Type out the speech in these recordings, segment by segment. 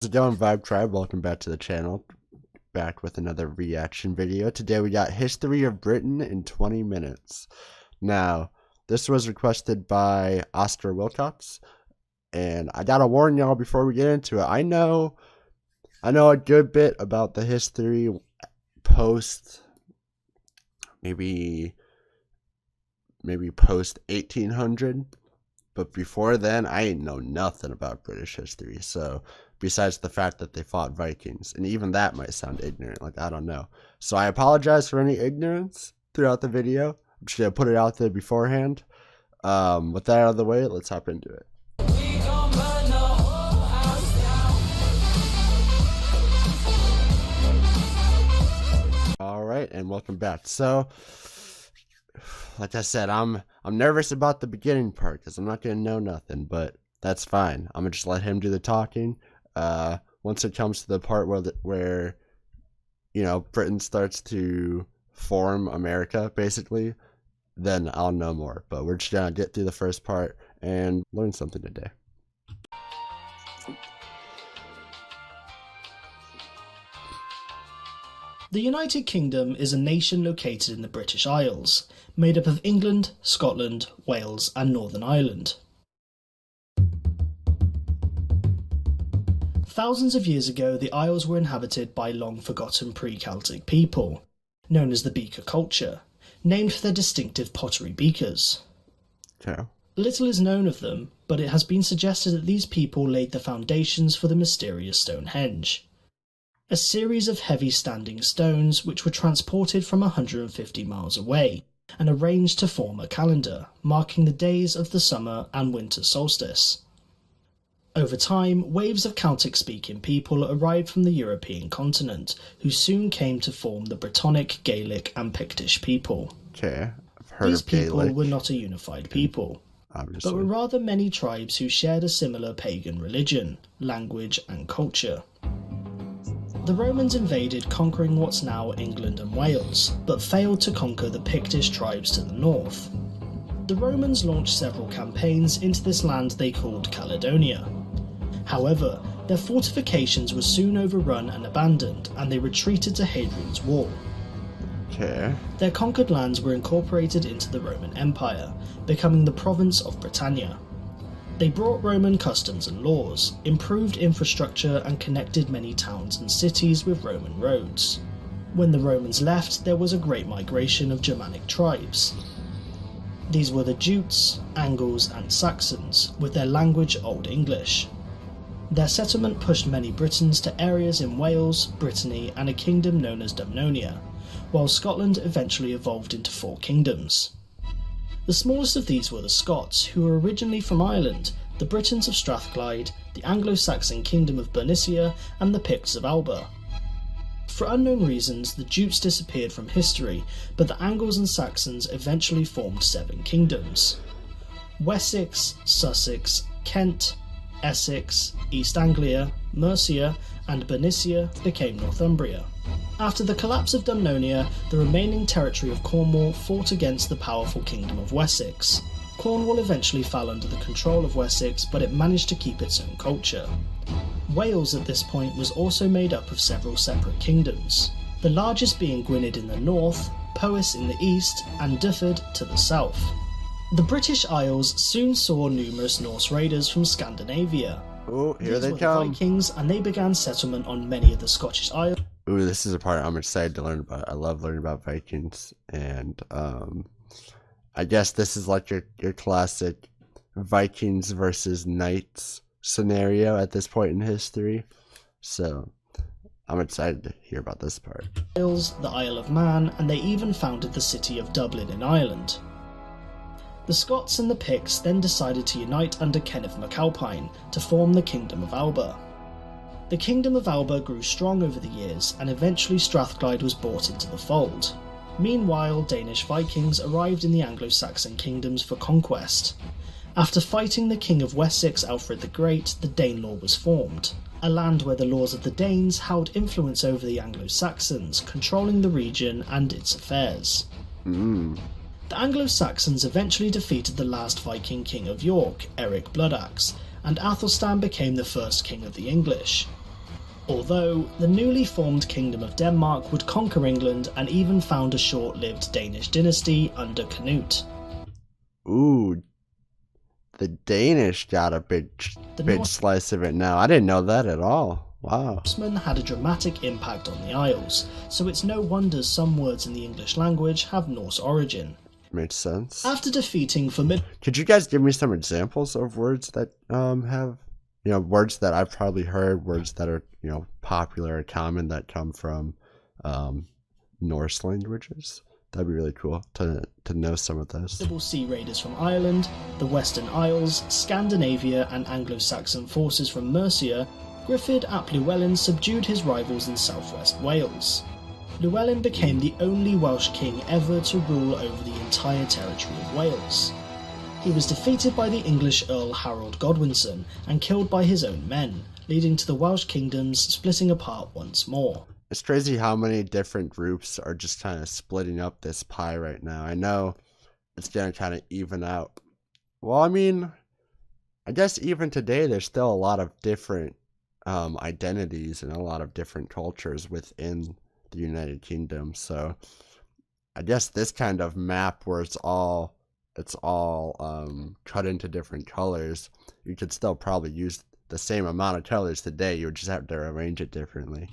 it going, Vibe Tribe? Welcome back to the channel. Back with another reaction video. Today we got History of Britain in 20 minutes. Now, this was requested by Oscar Wilcox, and I gotta warn y'all before we get into it. I know a good bit about the history post, maybe post 1800. But before then, I ain't know nothing about British history. So, besides the fact that they fought Vikings, and even that might sound ignorant, like I don't know. So I apologize for any ignorance throughout the video. I'm just gonna put it out there beforehand. With that out of the way, let's hop into it. All right, and welcome back. So, like I said, I'm nervous about the beginning part because I'm not gonna know nothing, but that's fine. I'm gonna just let him do the talking. Once it comes to the part where you know Britain starts to form America, basically, then I'll know more. But we're just gonna get through the first part and learn something today. The United Kingdom is a nation located in the British Isles, made up of England, Scotland, Wales and Northern Ireland. Thousands of years ago, the Isles were inhabited by long-forgotten pre-Celtic people, known as the Beaker culture, named for their distinctive pottery beakers. Okay. Little is known of them, but it has been suggested that these people laid the foundations for the mysterious Stonehenge, a series of heavy standing stones which were transported from 150 miles away and arranged to form a calendar, marking the days of the summer and winter solstice. Over time, waves of Celtic-speaking people arrived from the European continent, who soon came to form the Brittonic, Gaelic and Pictish people. Okay, I've heard These of Gaelic. people were not a unified people, Obviously. but were rather many tribes who shared a similar pagan religion, language and culture. The Romans invaded, conquering what's now England and Wales, but failed to conquer the Pictish tribes to the north. The Romans launched several campaigns into this land they called Caledonia. However, their fortifications were soon overrun and abandoned, and they retreated to Hadrian's Wall. Okay. Their conquered lands were incorporated into the Roman Empire, becoming the province of Britannia. They brought Roman customs and laws, improved infrastructure and connected many towns and cities with Roman roads. When the Romans left, there was a great migration of Germanic tribes. These were the Jutes, Angles and Saxons, with their language Old English. Their settlement pushed many Britons to areas in Wales, Brittany and a kingdom known as Dumnonia, while Scotland eventually evolved into 4 kingdoms. The smallest of these were the Scots, who were originally from Ireland, the Britons of Strathclyde, the Anglo-Saxon kingdom of Bernicia and the Picts of Alba. For unknown reasons, the Jutes disappeared from history, but the Angles and Saxons eventually formed 7 kingdoms. Wessex, Sussex, Kent, Essex, East Anglia, Mercia and Bernicia became Northumbria. After the collapse of Dumnonia, the remaining territory of Cornwall fought against the powerful kingdom of Wessex. Cornwall eventually fell under the control of Wessex, but it managed to keep its own culture. Wales at this point was also made up of several separate kingdoms, the largest being Gwynedd in the north, Powys in the east and Dyfed to the south. The British Isles soon saw numerous Norse raiders from Scandinavia. Oh, here These they were come. the Vikings, and they began settlement on many of the Scottish Isles. Ooh, this is a part I'm excited to learn about. I love learning about Vikings, and I guess this is like your classic Vikings versus Knights scenario at this point in history. So I'm excited to hear about this part. The Isle of Man, and they even founded the city of Dublin in Ireland. The Scots and the Picts then decided to unite under Kenneth MacAlpine to form the Kingdom of Alba. The Kingdom of Alba grew strong over the years, and eventually Strathclyde was brought into the fold. Meanwhile, Danish Vikings arrived in the Anglo-Saxon kingdoms for conquest. After fighting the King of Wessex, Alfred the Great, the Danelaw was formed, a land where the laws of the Danes held influence over the Anglo-Saxons, controlling the region and its affairs. The Anglo-Saxons eventually defeated the last Viking king of York, Eric Bloodaxe, and Athelstan became the first king of the English. Although, the newly formed Kingdom of Denmark would conquer England and even found a short-lived Danish dynasty under Canute. Ooh, the Danish got a big slice of it now. I didn't know that at all. Wow. Norsemen had a dramatic impact on the Isles, so it's no wonder some words in the English language have Norse origin. Makes sense. After defeating Could you guys give me some examples of words that have, words that I've probably heard, words that are, popular or common that come from Norse languages? That'd be really cool to know some of those. Sea raiders from Ireland, the Western Isles, Scandinavia and Anglo-Saxon forces from Mercia, Griffith ap Llywelyn subdued his rivals in southwest Wales. Llywelyn became the only Welsh king ever to rule over the entire territory of Wales. He was defeated by the English Earl Harold Godwinson and killed by his own men, leading to the Welsh kingdoms splitting apart once more. It's crazy how many different groups are just kind of splitting up this pie right now. I know it's going to kind of even out. Well, I mean, I guess even today there's still a lot of different identities and a lot of different cultures within the United Kingdom. So I guess this kind of map where it's all cut into different colors, you could still probably use the same amount of colors today. You would just have to arrange it differently.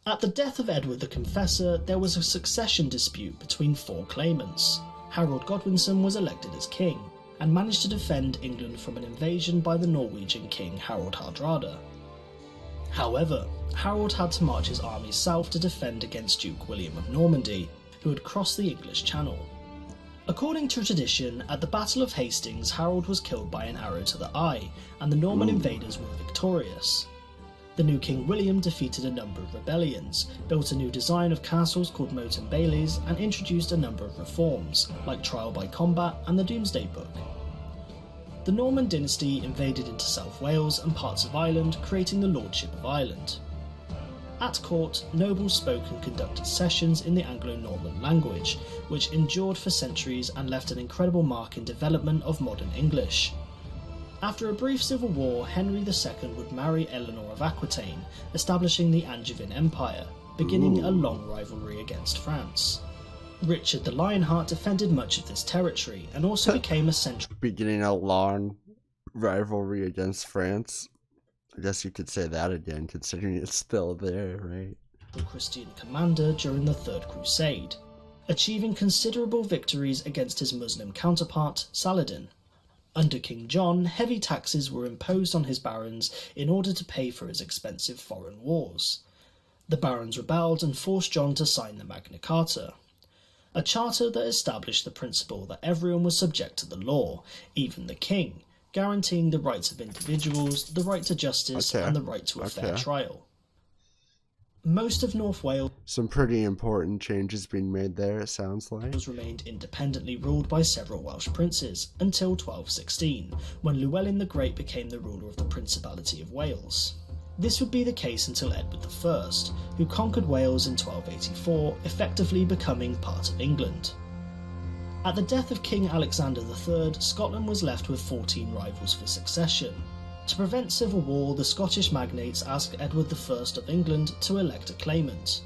At the death of Edward the Confessor, there was a succession dispute between four claimants. Harold Godwinson was elected as king, and managed to defend England from an invasion by the Norwegian king Harald Hardrada. However, Harold had to march his armies south to defend against Duke William of Normandy, who had crossed the English Channel. According to tradition, at the Battle of Hastings, Harold was killed by an arrow to the eye, and the Norman invaders were victorious. The new King William defeated a number of rebellions, built a new design of castles called moat and baileys, and introduced a number of reforms, like trial by combat and the Domesday Book. The Norman dynasty invaded into South Wales and parts of Ireland, creating the Lordship of Ireland. At court, nobles spoke and conducted sessions in the Anglo-Norman language, which endured for centuries and left an incredible mark in development of modern English. After a brief civil war, Henry II would marry Eleanor of Aquitaine, establishing the Angevin Empire, beginning a long rivalry against France. Richard the Lionheart defended much of this territory and also became a central Beginning a long rivalry against France. I guess you could say that again, considering it's still there, right? Christian commander during the Third Crusade, achieving considerable victories against his Muslim counterpart, Saladin. Under King John, heavy taxes were imposed on his barons in order to pay for his expensive foreign wars. The barons rebelled and forced John to sign the Magna Carta, a charter that established the principle that everyone was subject to the law, even the king, guaranteeing the rights of individuals, the right to justice, and the right to a fair trial. Most of North Wales, some pretty important changes being made there, it sounds like, remained independently ruled by several Welsh princes until 1216, when Llewellyn the Great became the ruler of the Principality of Wales. This would be the case until Edward I, who conquered Wales in 1284, effectively becoming part of England. At the death of King Alexander III, Scotland was left with 14 rivals for succession. To prevent civil war, the Scottish magnates asked Edward I of England to elect a claimant.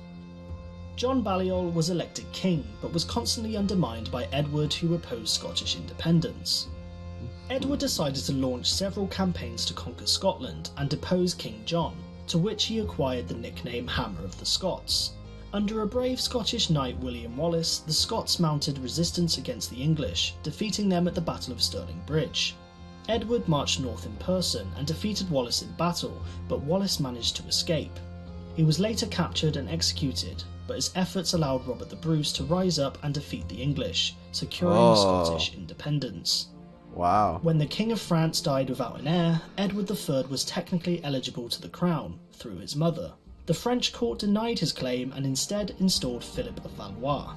John Balliol was elected king, but was constantly undermined by Edward, who opposed Scottish independence. Edward decided to launch several campaigns to conquer Scotland and depose King John, to which he acquired the nickname Hammer of the Scots. Under a brave Scottish knight William Wallace, the Scots mounted resistance against the English, defeating them at the Battle of Stirling Bridge. Edward marched north in person and defeated Wallace in battle, but Wallace managed to escape. He was later captured and executed, but his efforts allowed Robert the Bruce to rise up and defeat the English, securing Scottish independence. Wow. When the King of France died without an heir, Edward III was technically eligible to the crown, through his mother. The French court denied his claim and instead installed Philip of Valois.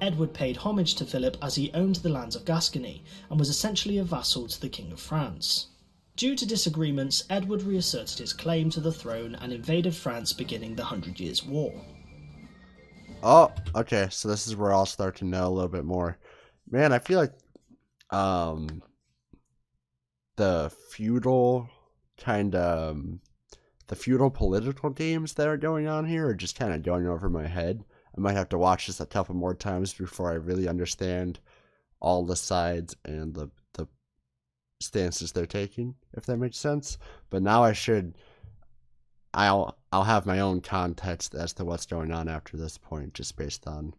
Edward paid homage to Philip as he owned the lands of Gascony and was essentially a vassal to the King of France. Due to disagreements, Edward reasserted his claim to the throne and invaded France, beginning the 100 Years' War. Oh, okay, so this is where I'll start to know a little bit more. Man, I feel like the feudal kind of the feudal political games that are going on here are just kind of going over my head. I might have to watch this a couple more times before I really understand all the sides and the stances they're taking, if that makes sense. But now I'll have my own context as to what's going on after this point, just based on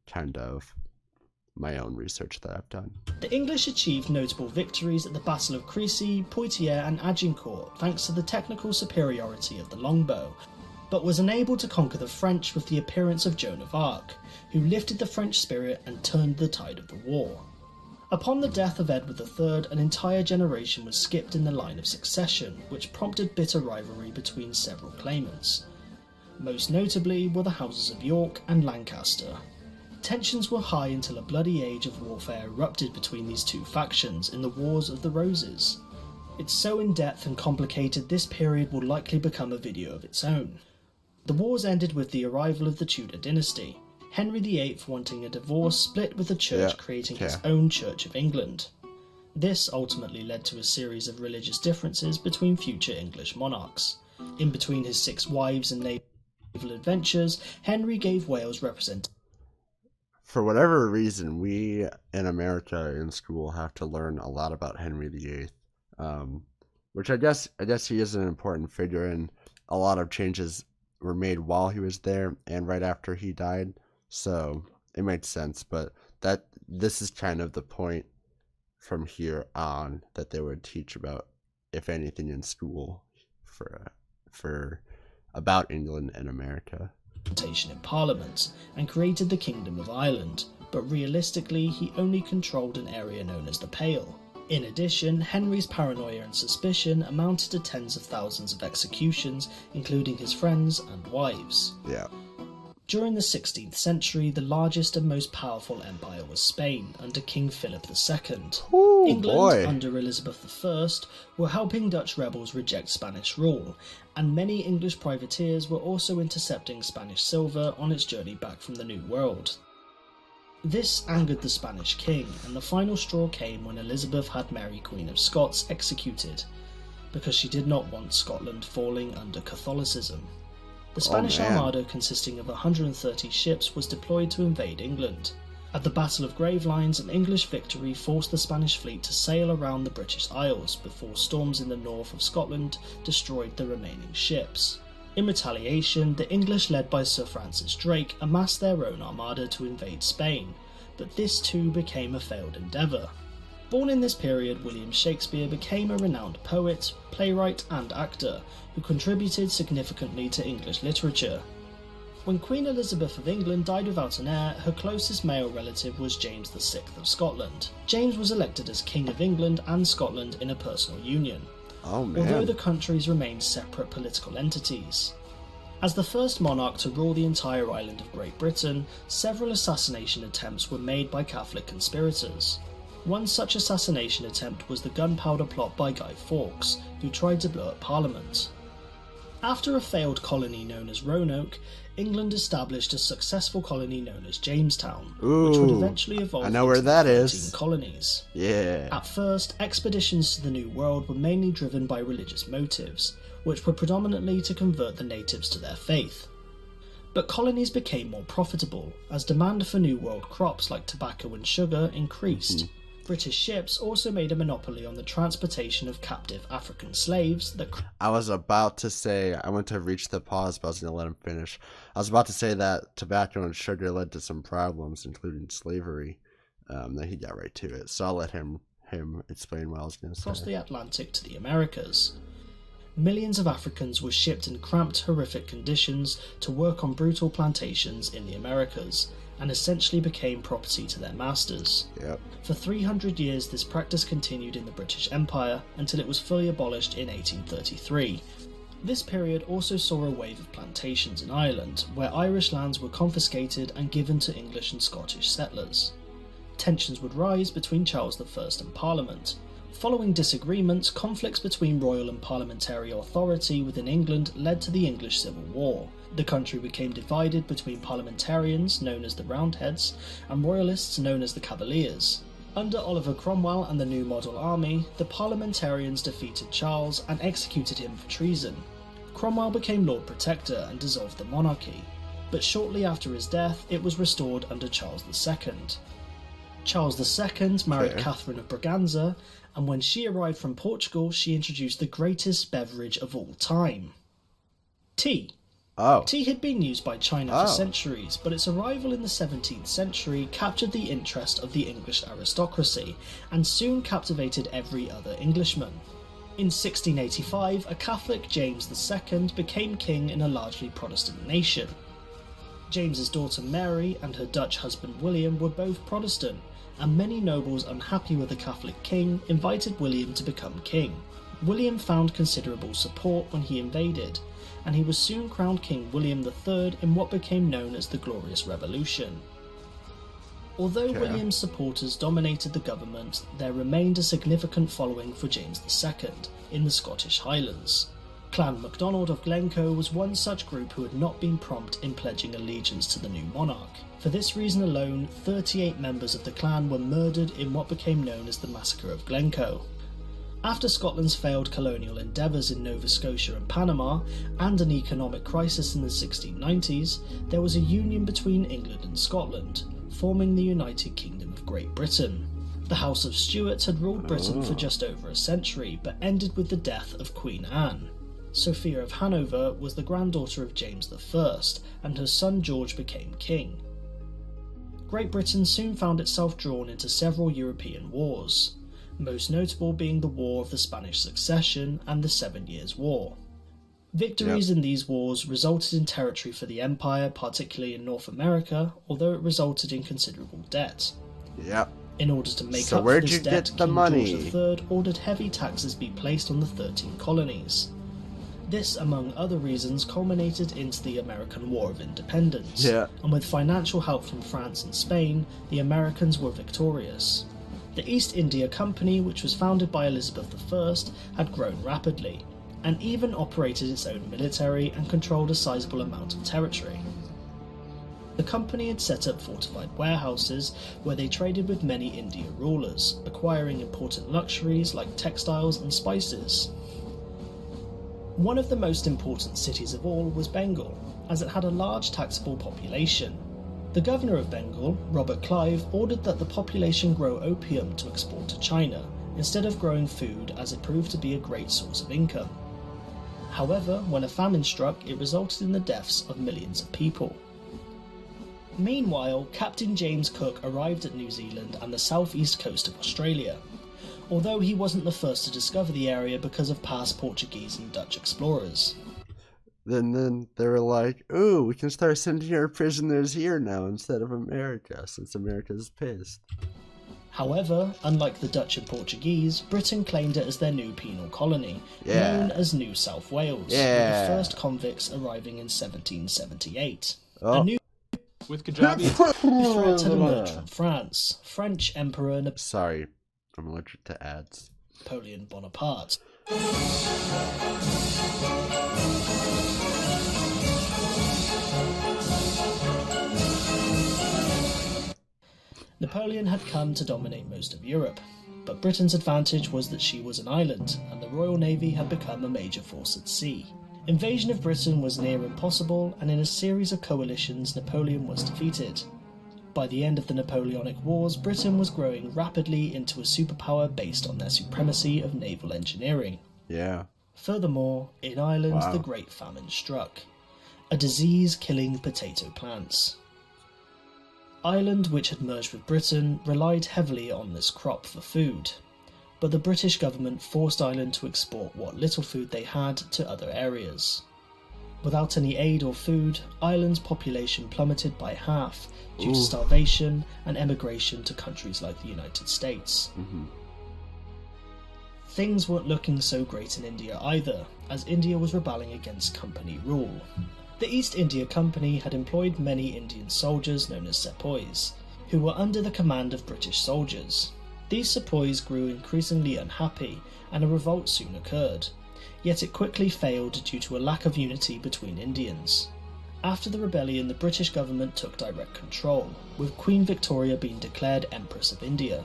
kind of my own research that I've done. The English achieved notable victories at the Battle of Crécy, Poitiers and Agincourt thanks to the technical superiority of the longbow, but was unable to conquer the French with the appearance of Joan of Arc, who lifted the French spirit and turned the tide of the war. Upon the death of Edward III, an entire generation was skipped in the line of succession, which prompted bitter rivalry between several claimants. Most notably were the houses of York and Lancaster. Tensions were high until a bloody age of warfare erupted between these two factions in the Wars of the Roses. It's so in-depth and complicated this period will likely become a video of its own. The wars ended with the arrival of the Tudor dynasty, Henry VIII wanting a divorce split with the church creating his own Church of England. This ultimately led to a series of religious differences between future English monarchs. In between his 6 wives and naval adventures, Henry gave Wales representation. For whatever reason, we in America in school have to learn a lot about Henry VIII, which I guess he is an important figure, and a lot of changes were made while he was there and right after he died. So it makes sense, but this is kind of the point from here on that they would teach about, if anything, in school for about England and America. In Parliament and created the Kingdom of Ireland, but realistically he only controlled an area known as the Pale. In addition, Henry's paranoia and suspicion amounted to tens of thousands of executions, including his friends and wives. Yeah. During the 16th century, the largest and most powerful empire was Spain, under King Philip II. Ooh, England, under Elizabeth I, were helping Dutch rebels reject Spanish rule, and many English privateers were also intercepting Spanish silver on its journey back from the New World. This angered the Spanish king, and the final straw came when Elizabeth had Mary Queen of Scots executed, because she did not want Scotland falling under Catholicism. The Spanish Armada, consisting of 130 ships, was deployed to invade England. At the Battle of Gravelines, an English victory forced the Spanish fleet to sail around the British Isles before storms in the north of Scotland destroyed the remaining ships. In retaliation, the English, led by Sir Francis Drake, amassed their own armada to invade Spain, but this too became a failed endeavour. Born in this period, William Shakespeare became a renowned poet, playwright and actor, who contributed significantly to English literature. When Queen Elizabeth of England died without an heir, her closest male relative was James VI of Scotland. James was elected as King of England and Scotland in a personal union, although the countries remained separate political entities. As the first monarch to rule the entire island of Great Britain, several assassination attempts were made by Catholic conspirators. One such assassination attempt was the gunpowder plot by Guy Fawkes, who tried to blow up Parliament. After a failed colony known as Roanoke, England established a successful colony known as Jamestown, which would eventually evolve into 13 colonies. Yeah. At first, expeditions to the New World were mainly driven by religious motives, which were predominantly to convert the natives to their faith. But colonies became more profitable, as demand for New World crops like tobacco and sugar increased. British ships also made a monopoly on the transportation of captive African slaves that... I was about to say, I went to reach the pause, but I was going to let him finish. I was about to say that tobacco and sugar led to some problems, including slavery. Then he got right to it, so I'll let him explain what I was going to say. Across the Atlantic to the Americas. Millions of Africans were shipped in cramped, horrific conditions to work on brutal plantations in the Americas, and essentially became property to their masters. Yep. For 300 years this practice continued in the British Empire until it was fully abolished in 1833. This period also saw a wave of plantations in Ireland, where Irish lands were confiscated and given to English and Scottish settlers. Tensions would rise between Charles I and Parliament. Following disagreements, conflicts between royal and parliamentary authority within England led to the English Civil War. The country became divided between parliamentarians, known as the Roundheads, and royalists, known as the Cavaliers. Under Oliver Cromwell and the New Model Army, the parliamentarians defeated Charles and executed him for treason. Cromwell became Lord Protector and dissolved the monarchy, but shortly after his death it was restored under Charles II. Charles II married Catherine of Braganza, and when she arrived from Portugal she introduced the greatest beverage of all time: tea. Tea had been used by China for centuries, but its arrival in the 17th century captured the interest of the English aristocracy and soon captivated every other Englishman. In 1685, a Catholic James II became king in a largely Protestant nation. James's daughter Mary and her Dutch husband William were both Protestant, and many nobles unhappy with the Catholic king invited William to become king. William found considerable support when he invaded, and he was soon crowned King William III in what became known as the Glorious Revolution. Although William's supporters dominated the government, there remained a significant following for James II in the Scottish Highlands. Clan MacDonald of Glencoe was one such group who had not been prompt in pledging allegiance to the new monarch. For this reason alone, 38 members of the clan were murdered in what became known as the Massacre of Glencoe. After Scotland's failed colonial endeavours in Nova Scotia and Panama, and an economic crisis in the 1690s, there was a union between England and Scotland, forming the United Kingdom of Great Britain. The House of Stuart had ruled Britain for just over a century, but ended with the death of Queen Anne. Sophia of Hanover was the granddaughter of James I, and her son George became king. Great Britain soon found itself drawn into several European wars, most notable being the War of the Spanish Succession and the 7 Years' War. Victories in these wars resulted in territory for the Empire, particularly in North America, although it resulted in considerable debt. In order to make up for this debt, King George III ordered heavy taxes be placed on the 13 colonies. This, among other reasons, culminated into the American War of Independence, and with financial help from France and Spain, the Americans were victorious. The East India Company, which was founded by Elizabeth I, had grown rapidly, and even operated its own military and controlled a sizable amount of territory. The company had set up fortified warehouses where they traded with many India rulers, acquiring important luxuries like textiles and spices. One of the most important cities of all was Bengal, as it had a large taxable population. The governor of Bengal, Robert Clive, ordered that the population grow opium to export to China, instead of growing food, as it proved to be a great source of income. However, when a famine struck, it resulted in the deaths of millions of people. Meanwhile, Captain James Cook arrived at New Zealand and the southeast coast of Australia, although he wasn't the first to discover the area because of past Portuguese and Dutch explorers. Then they were like, ooh, we can start sending our prisoners here now instead of America, since America's pissed. However, unlike the Dutch and Portuguese, Britain claimed it as their new penal colony, known as New South Wales, with the first convicts arriving in 1778. A new with Kajabi threat had emerged from France. French Emperor Sorry, I'm allergic to ads. Napoleon Bonaparte. Napoleon had come to dominate most of Europe, but Britain's advantage was that she was an island, and the Royal Navy had become a major force at sea. Invasion of Britain was near impossible, and in a series of coalitions Napoleon was defeated. By the end of the Napoleonic Wars, Britain was growing rapidly into a superpower based on their supremacy of naval engineering. Furthermore, in Ireland the Great Famine struck, a disease killing potato plants. Ireland, which had merged with Britain, relied heavily on this crop for food, but the British government forced Ireland to export what little food they had to other areas. Without any aid or food, Ireland's population plummeted by half due to starvation and emigration to countries like the United States. Things weren't looking so great in India either, as India was rebelling against company rule. The East India Company had employed many Indian soldiers known as sepoys, who were under the command of British soldiers. These sepoys grew increasingly unhappy, and a revolt soon occurred, yet it quickly failed due to a lack of unity between Indians. After the rebellion, the British government took direct control, with Queen Victoria being declared Empress of India.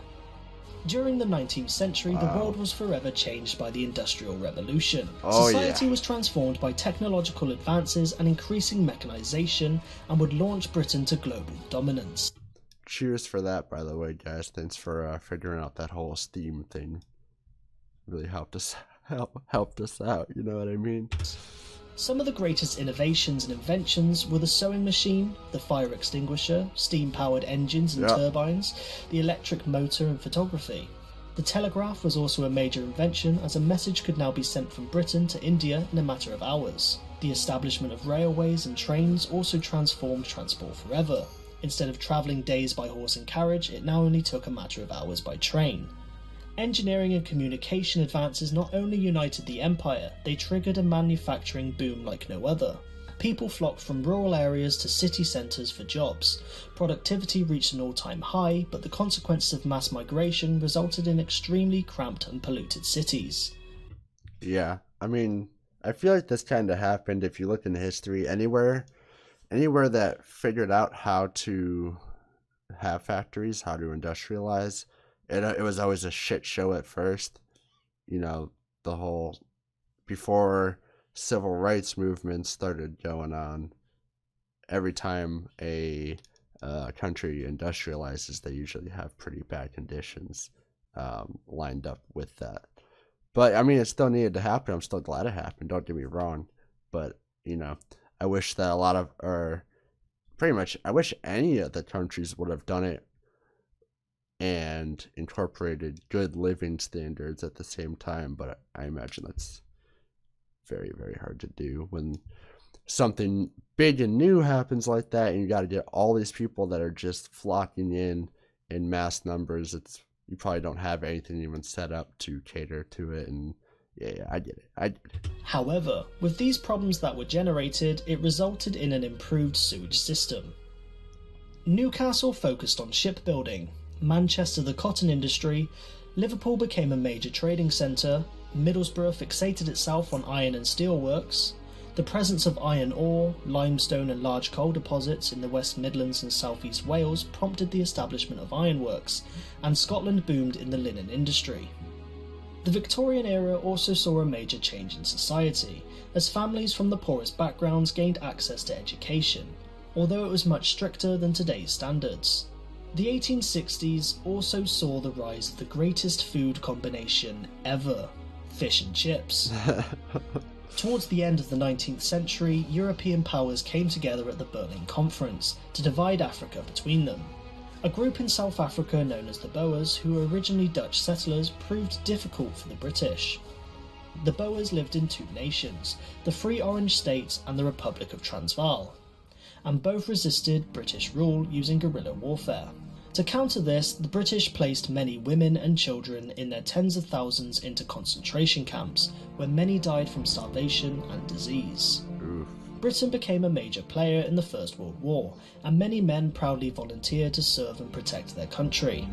During the 19th century, Wow. the world was forever changed by the Industrial Revolution. Oh, Society yeah. was transformed by technological advances and increasing mechanization, and would launch Britain to global dominance. Cheers for that, by the way, guys. Thanks for figuring out that whole steam thing. Really helped us out. You know what I mean? Some of the greatest innovations and inventions were the sewing machine, the fire extinguisher, steam-powered engines and turbines, the electric motor and photography. The telegraph was also a major invention, as a message could now be sent from Britain to India in a matter of hours. The establishment of railways and trains also transformed transport forever. Instead of travelling days by horse and carriage, it now only took a matter of hours by train. Engineering and communication advances not only united the empire, they triggered a manufacturing boom like no other. People flocked from rural areas to city centres for jobs. Productivity reached an all-time high, but the consequences of mass migration resulted in extremely cramped and polluted cities. Yeah, I mean, I feel like this kind of happened if you look into history. Anywhere that figured out how to have factories, how to industrialize, it was always a shit show at first. You know, the whole, before civil rights movements started going on, every time a country industrializes, they usually have pretty bad conditions lined up with that. But I mean, it still needed to happen. I'm still glad it happened. Don't get me wrong. But I wish that a lot of, or pretty much, I wish any of the countries would have done it and incorporated good living standards at the same time. But I imagine that's very, very hard to do when something big and new happens like that, and you got to get all these people that are just flocking in mass numbers. You probably don't have anything even set up to cater to it. And yeah, I get it. However, with these problems that were generated, it resulted in an improved sewage system. Newcastle focused on shipbuilding, Manchester the cotton industry, Liverpool became a major trading centre, Middlesbrough fixated itself on iron and steel works. The presence of iron ore, limestone and large coal deposits in the West Midlands and South East Wales prompted the establishment of ironworks, and Scotland boomed in the linen industry. The Victorian era also saw a major change in society, as families from the poorest backgrounds gained access to education, although it was much stricter than today's standards. The 1860s also saw the rise of the greatest food combination ever: fish and chips. Towards the end of the 19th century, European powers came together at the Berlin Conference to divide Africa between them. A group in South Africa known as the Boers, who were originally Dutch settlers, proved difficult for the British. The Boers lived in two nations, the Free Orange State and the Republic of Transvaal, and both resisted British rule using guerrilla warfare. To counter this, the British placed many women and children in their tens of thousands into concentration camps, where many died from starvation and disease. Oof. Britain became a major player in the First World War, and many men proudly volunteered to serve and protect their country.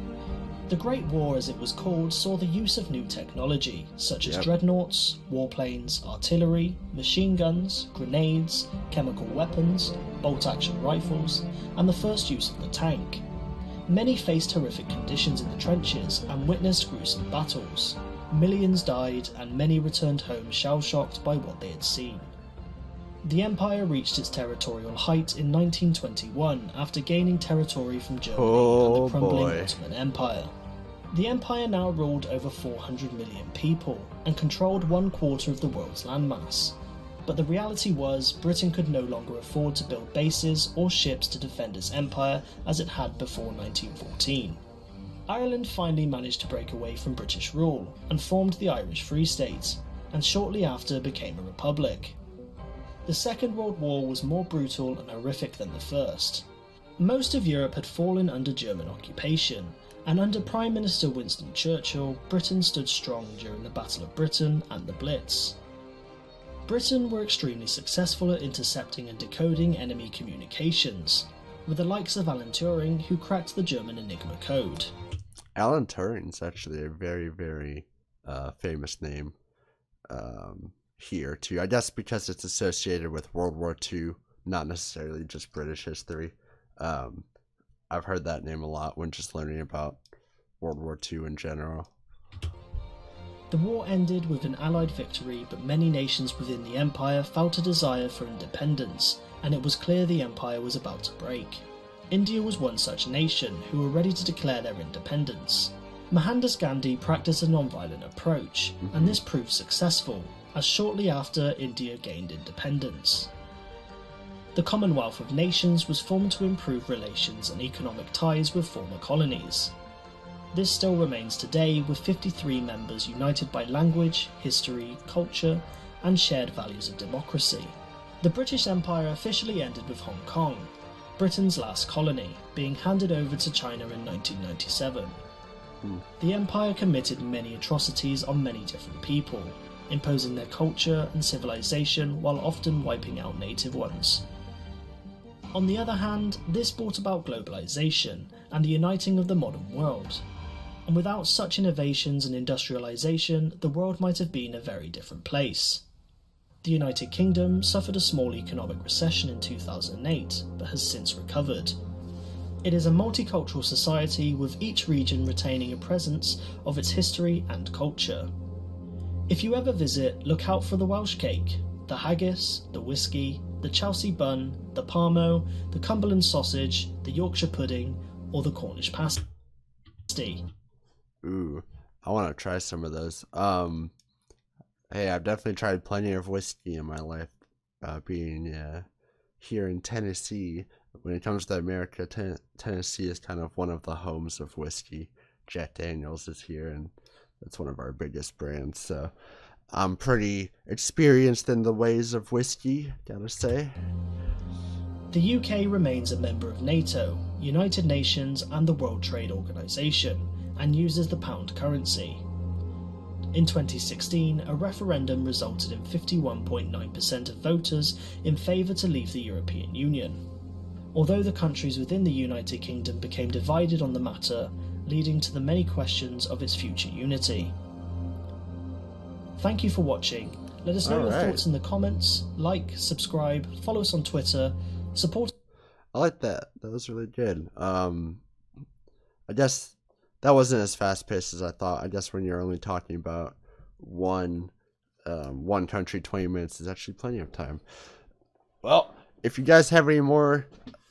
The Great War, as it was called, saw the use of new technology, such as dreadnoughts, warplanes, artillery, machine guns, grenades, chemical weapons, bolt-action rifles, and the first use of the tank. Many faced horrific conditions in the trenches and witnessed gruesome battles. Millions died, and many returned home shell-shocked by what they had seen. The Empire reached its territorial height in 1921 after gaining territory from Germany and the crumbling Ottoman Empire. The Empire now ruled over 400 million people and controlled 1/4 of the world's landmass. But the reality was, Britain could no longer afford to build bases or ships to defend its empire as it had before 1914. Ireland finally managed to break away from British rule and formed the Irish Free State, and shortly after became a republic. The Second World War was more brutal and horrific than the First. Most of Europe had fallen under German occupation, and under Prime Minister Winston Churchill, Britain stood strong during the Battle of Britain and the Blitz. Britain were extremely successful at intercepting and decoding enemy communications, with the likes of Alan Turing, who cracked the German Enigma code. Alan Turing's actually a very, very famous name here too. I guess because it's associated with World War II, not necessarily just British history. I've heard that name a lot when just learning about World War II in general. The war ended with an Allied victory, but many nations within the Empire felt a desire for independence, and it was clear the Empire was about to break. India was one such nation who were ready to declare their independence. Mohandas Gandhi practiced a non-violent approach, and this proved successful, as shortly after India gained independence. The Commonwealth of Nations was formed to improve relations and economic ties with former colonies. This still remains today, with 53 members united by language, history, culture, and shared values of democracy. The British Empire officially ended with Hong Kong, Britain's last colony, being handed over to China in 1997. The Empire committed many atrocities on many different people, imposing their culture and civilization while often wiping out native ones. On the other hand, this brought about globalization and the uniting of the modern world. And without such innovations and industrialization, the world might have been a very different place. The United Kingdom suffered a small economic recession in 2008, but has since recovered. It is a multicultural society, with each region retaining a presence of its history and culture. If you ever visit, look out for the Welsh cake, the haggis, the whiskey, the Chelsea bun, the parmo, the Cumberland sausage, the Yorkshire pudding, or the Cornish pasty. Ooh, I want to try some of those. Hey, I've definitely tried plenty of whiskey in my life, being here in Tennessee. When it comes to America, Tennessee is kind of one of the homes of whiskey. Jack Daniels is here, and that's one of our biggest brands. So I'm pretty experienced in the ways of whiskey, gotta say. The UK remains a member of NATO, United Nations, and the World Trade Organization, and uses the pound currency. In 2016, a referendum resulted in 51.9% of voters in favour to leave the European Union, although the countries within the United Kingdom became divided on the matter, leading to the many questions of its future unity. Thank you for watching. Let us know your thoughts in the comments, like, subscribe, follow us on Twitter, support. I like that. That was really good. I guess that wasn't as fast paced as I thought. I guess when you're only talking about one country, 20 minutes is actually plenty of time. Well, if you guys have any more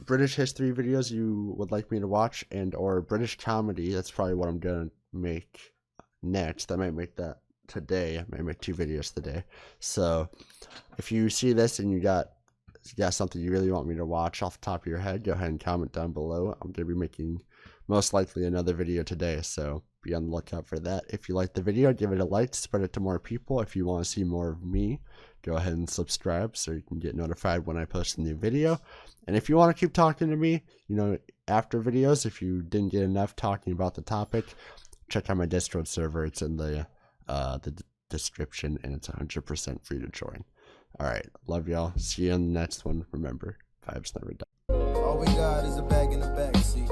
British history videos you would like me to watch, and or British comedy, that's probably what I'm gonna make next. I might make that today. I might make 2 videos today. So if you see this and you got something you really want me to watch off the top of your head, go ahead and comment down below. I'm gonna be making most likely another video today, so be on the lookout for that. If you like the video, give it a like, spread it to more people. If you want to see more of me, go ahead and subscribe so you can get notified when I post a new video. And if you want to keep talking to me, after videos, if you didn't get enough talking about the topic, check out my Discord server. It's in the description, and it's 100% free to join. Alright, love y'all. See you in the next one. Remember, vibes never die. All we got is a bag in the backseat.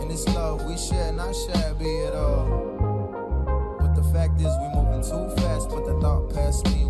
And it's love we share, not shabby at all. But the fact is we moving too fast, but the thought passed me